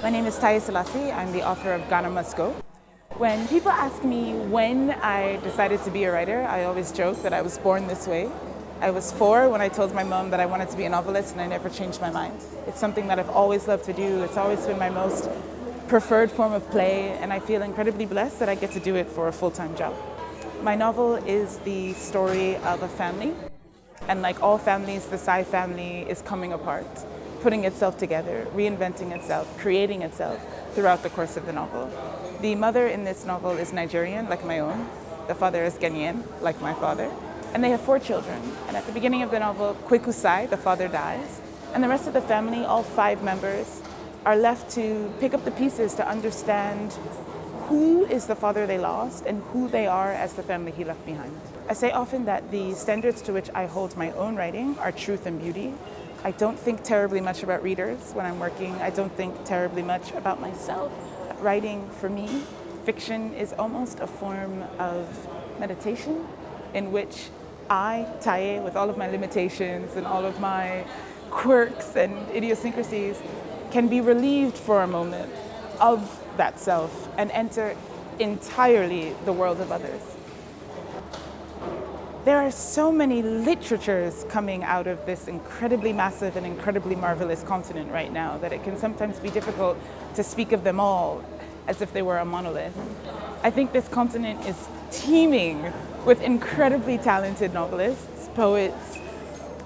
My name is Taiye Selasi. I'm the author of Ghana Must Go. When people ask me when I decided to be a writer, I always joke that I was born this way. I was 4 when I told my mom that I wanted to be a novelist, and I never changed my mind. It's something that I've always loved to do. It's always been my most preferred form of play, and I feel incredibly blessed that I get to do it for a full-time job. My novel is the story of a family, and like all families, the Sai family is coming apart, putting itself together, reinventing itself, creating itself throughout the course of the novel. The mother in this novel is Nigerian, like my own. The father is Ghanaian, like my father. And they have 4 children. And at the beginning of the novel, Kweku Sai, the father, dies. And the rest of the family, all 5 members, are left to pick up the pieces to understand who is the father they lost and who they are as the family he left behind. I say often that the standards to which I hold my own writing are truth and beauty. I don't think terribly much about readers when I'm working. I don't think terribly much about myself. Writing, for me, fiction is almost a form of meditation in which I, Taiye, with all of my limitations and all of my quirks and idiosyncrasies, can be relieved for a moment of that self and enter entirely the world of others. There are so many literatures coming out of this incredibly massive and incredibly marvelous continent right now that it can sometimes be difficult to speak of them all as if they were a monolith. I think this continent is teeming with incredibly talented novelists, poets,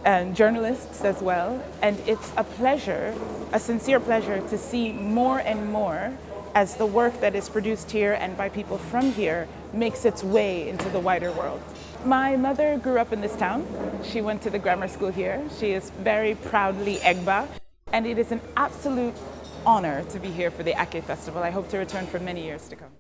and journalists as well. And it's a pleasure, a sincere pleasure, to see more and more as the work that is produced here and by people from here makes its way into the wider world. My mother grew up in this town. She went to the grammar school here. She is very proudly Egba, and it is an absolute honor to be here for the Ake Festival. I hope to return for many years to come.